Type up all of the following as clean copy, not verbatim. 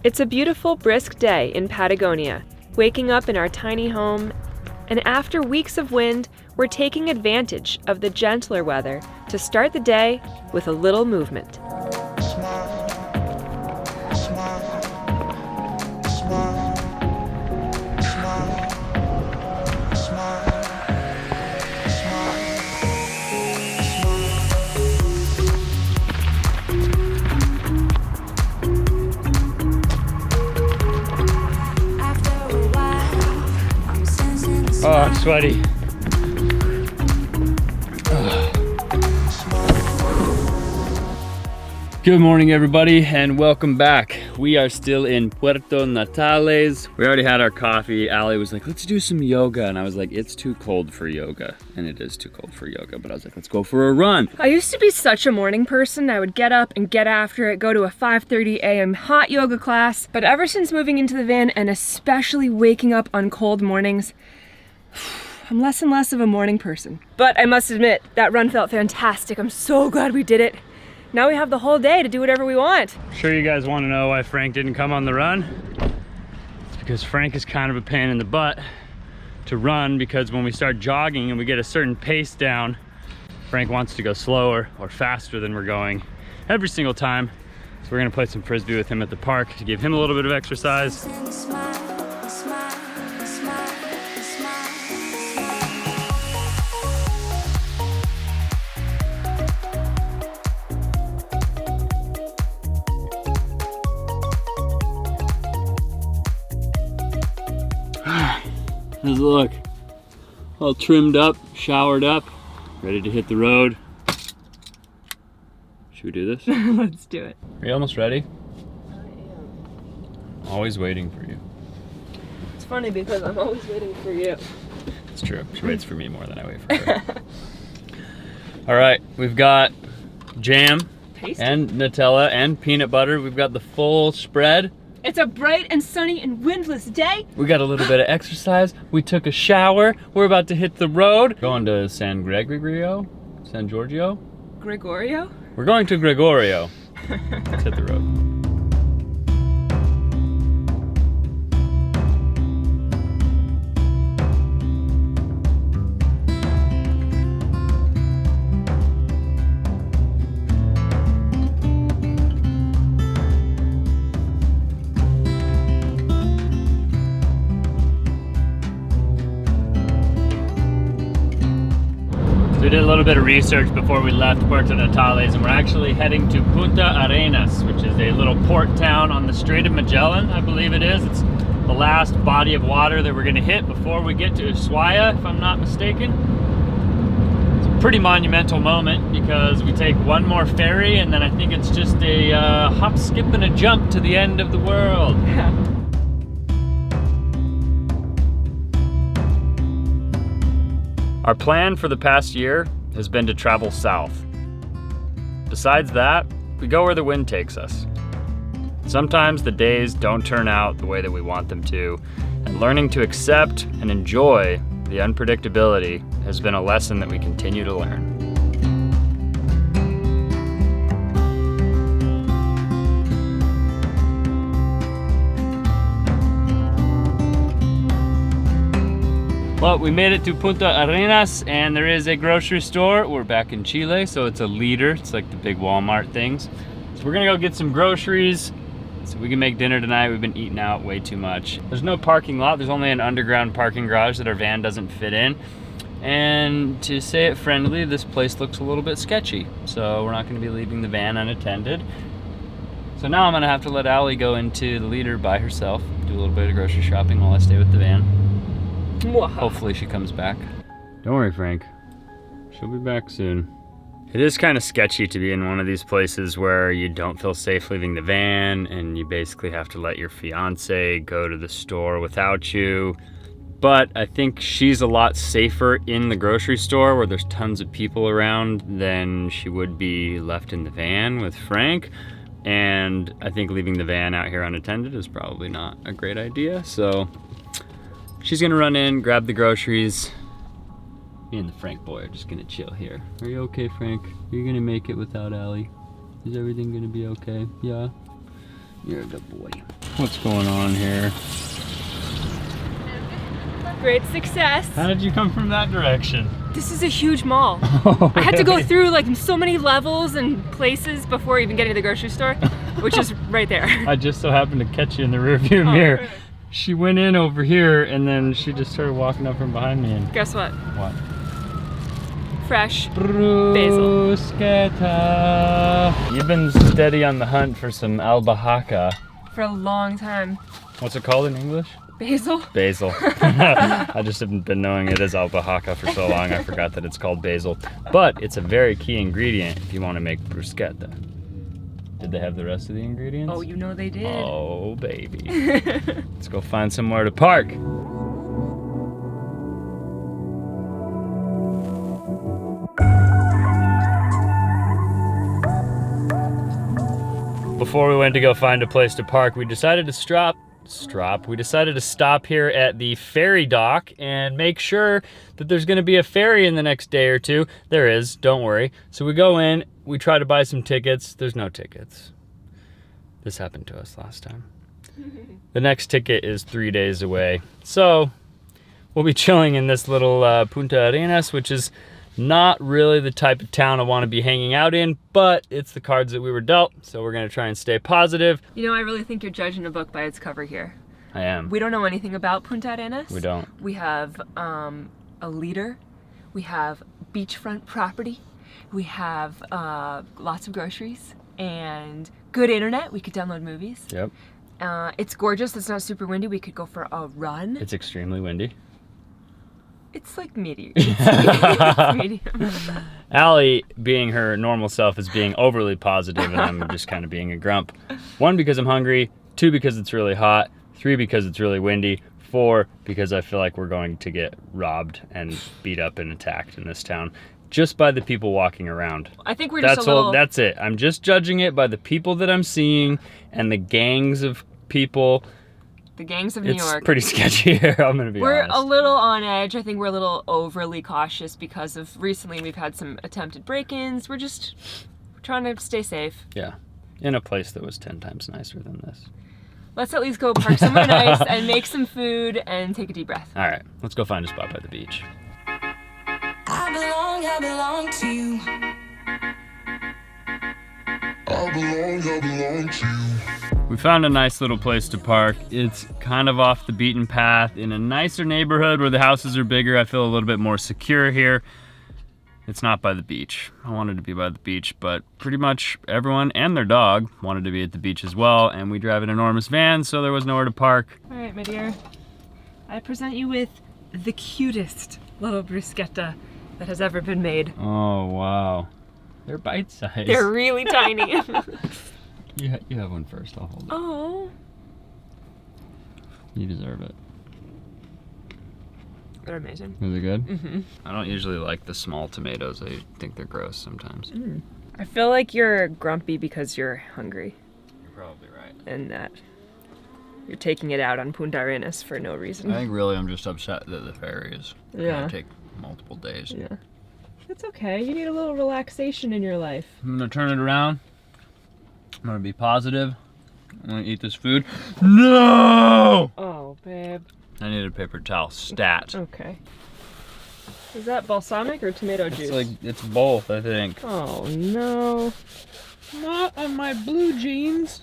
It's a beautiful, brisk day in Patagonia, waking up in our tiny home, and after weeks of wind, we're taking advantage of the gentler weather to start the day with a little movement. Oh, I'm sweaty. Good morning, everybody, and welcome back. We are still in Puerto Natales. We already had our coffee. Allie was like, let's do some yoga. And I was like, it's too cold for yoga. And it is too cold for yoga. But I was like, let's go for a run. I used to be such a morning person. I would get up and get after it, go to a 5:30 a.m. hot yoga class. But ever since moving into the van, and especially waking up on cold mornings, I'm less and less of a morning person. But I must admit, that run felt fantastic. I'm so glad we did it. Now we have the whole day to do whatever we want. I'm sure you guys want to know why Frank didn't come on the run. It's because Frank is kind of a pain in the butt to run, because when we start jogging and we get a certain pace down, Frank wants to go slower or faster than we're going every single time. So we're gonna play some Frisbee with him at the park to give him a little bit of exercise. How's it look? All trimmed up, showered up, ready to hit the road. Should we do this? Let's do it. Are you almost ready? I am. Always waiting for you. It's funny because I'm always waiting for you. It's true. She waits for me more than I wait for her. All right, we've got jam Tasty. and Nutella and peanut butter. We've got the full spread. It's a bright and sunny and windless day. We got a little bit of exercise. We took a shower. We're about to hit the road. Going to San Giorgio? Gregorio? We're going to Gregorio. Let's hit the road. We did a little bit of research before we left Puerto Natales, and we're actually heading to Punta Arenas, which is a little port town on the Strait of Magellan, I believe it is. It's the last body of water that we're gonna hit before we get to Ushuaia, if I'm not mistaken. It's a pretty monumental moment because we take one more ferry, and then I think it's just a hop, skip, and a jump to the end of the world. Yeah. Our plan for the past year has been to travel south. Besides that, we go where the wind takes us. Sometimes the days don't turn out the way that we want them to, and learning to accept and enjoy the unpredictability has been a lesson that we continue to learn. Well, we made it to Punta Arenas, and there is a grocery store. We're back in Chile, so it's a liter. It's like the big Walmart things. So we're gonna go get some groceries so we can make dinner tonight. We've been eating out way too much. There's no parking lot. There's only an underground parking garage that our van doesn't fit in. And to say it friendly, this place looks a little bit sketchy. So we're not gonna be leaving the van unattended. So now I'm gonna have to let Allie go into the liter by herself, do a little bit of grocery shopping while I stay with the van. Hopefully she comes back. Don't worry, Frank. She'll be back soon. It is kind of sketchy to be in one of these places where you don't feel safe leaving the van, and you basically have to let your fiance go to the store without you. But I think she's a lot safer in the grocery store where there's tons of people around than she would be left in the van with Frank. And I think leaving the van out here unattended is probably not a great idea. So she's gonna run in, grab the groceries. Me and the Frank boy are just gonna chill here. Are you okay, Frank? Are you gonna make it without Allie? Is everything gonna be okay? Yeah? You're a good boy. What's going on here? Great success. How did you come from that direction? This is a huge mall. I had to go through like so many levels and places before even getting to the grocery store, which is right there. I just so happened to catch you in the rearview mirror. Perfect. She went in over here and then she just started walking up from behind me and... Guess what? What? Fresh bruschetta. basil. You've been steady on the hunt for some albahaca. For a long time. What's it called in English? Basil? Basil. I just haven't been knowing it as albahaca for so long, I forgot that it's called basil. But it's a very key ingredient if you want to make bruschetta. Did they have the rest of the ingredients? Oh, you know they did. Oh, baby. Let's go find somewhere to park. Before we went to go find a place to park, we decided to stop here at the ferry dock and make sure that there's gonna be a ferry in the next day or two. There is, don't worry. So we go in, we try to buy some tickets. There's no tickets. This happened to us last time. The next ticket is 3 days away. So we'll be chilling in this little Punta Arenas, which is not really the type of town I want to be hanging out in, but it's the cards that we were dealt, so we're gonna try and stay positive. You know, I really think you're judging a book by its cover here. I am. We don't know anything about Punta Arenas. We don't. We have a leader. We have beachfront property. We have lots of groceries and good internet. We could download movies. Yep. It's gorgeous. It's not super windy. We could go for a run. It's extremely windy. It's like medium. It's medium. Allie, being her normal self, is being overly positive, and I'm just kind of being a grump. 1, because I'm hungry. 2, because it's really hot. 3, because it's really windy. 4, because I feel like we're going to get robbed and beat up and attacked in this town just by the people walking around. I think we're just a little... That's it. I'm just judging it by the people that I'm seeing and the gangs of people. The gangs of New York. It's pretty sketchy here, I'm gonna be honest. We're a little on edge. I think we're a little overly cautious because of recently we've had some attempted break-ins. We're just trying to stay safe. Yeah, in a place that was 10 times nicer than this. Let's at least go park somewhere nice and make some food and take a deep breath. All right, let's go find a spot by the beach. I belong to you. I belong to you. We found a nice little place to park. It's kind of off the beaten path in a nicer neighborhood where the houses are bigger. I feel a little bit more secure here. It's not by the beach. I wanted to be by the beach, but pretty much everyone and their dog wanted to be at the beach as well, and we drive an enormous van, so there was nowhere to park. All right, my dear. I present you with the cutest little bruschetta that has ever been made. Oh, wow. They're bite-sized. They're really tiny. You have one first, I'll hold it. Oh. You deserve it. They're amazing. Are they good? Mm-hmm. I don't usually like the small tomatoes. I think they're gross sometimes. Mm. I feel like you're grumpy because you're hungry. You're probably right. And that you're taking it out on Punta Arenas for no reason. I think really I'm just upset that the ferry is gonna take multiple days. Yeah. That's okay. You need a little relaxation in your life. I'm gonna turn it around. I'm gonna be positive. I'm gonna eat this food. No! Oh, babe. I need a paper towel. Stat. Okay. Is that balsamic or tomato juice? It's both, I think. Oh, no. Not on my blue jeans.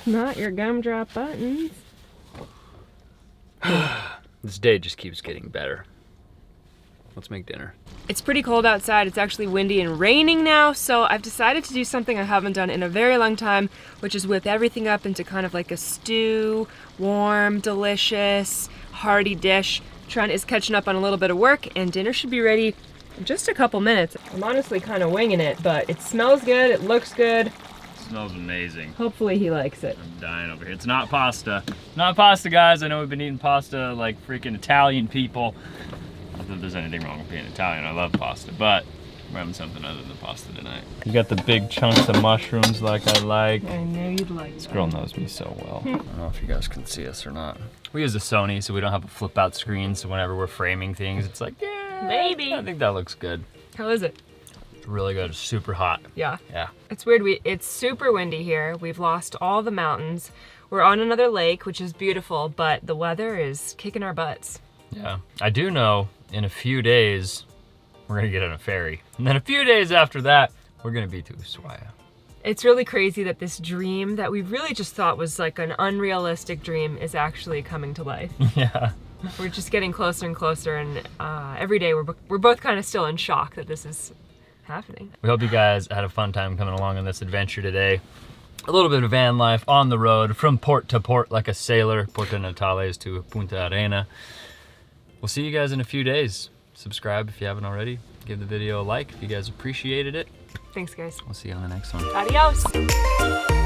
Not your gumdrop buttons. This day just keeps getting better. Let's make dinner. It's pretty cold outside. It's actually windy and raining now, so I've decided to do something I haven't done in a very long time, which is whip everything up into kind of like a stew, warm, delicious, hearty dish. Trent is catching up on a little bit of work, and dinner should be ready in just a couple minutes. I'm honestly kind of winging it, but it smells good, it looks good. It smells amazing. Hopefully he likes it. I'm dying over here. It's not pasta. Not pasta, guys. I know we've been eating pasta like freaking Italian people. Not that there's anything wrong with being Italian. I love pasta, but we're having something other than pasta tonight. You got the big chunks of mushrooms like I like. I know you'd like This girl knows me so well. I don't know if you guys can see us or not. We use a Sony, so we don't have a flip out screen, so whenever we're framing things, it's like, yeah, maybe. I think that looks good. How is it? Really good. It's super hot. Yeah. Yeah. It's weird. It's super windy here. We've lost all the mountains. We're on another lake, which is beautiful, but the weather is kicking our butts. Yeah. I do know in a few days, we're gonna get on a ferry. And then a few days after that, we're gonna be to Ushuaia. It's really crazy that this dream that we really just thought was like an unrealistic dream is actually coming to life. Yeah. We're just getting closer and closer, and every day we're both kind of still in shock that this is happening. We hope you guys had a fun time coming along on this adventure today. A little bit of van life on the road, from port to port like a sailor, Puerto Natales to Punta Arena. We'll see you guys in a few days. Subscribe if you haven't already. Give the video a like if you guys appreciated it. Thanks, guys. We'll see you on the next one. Adios.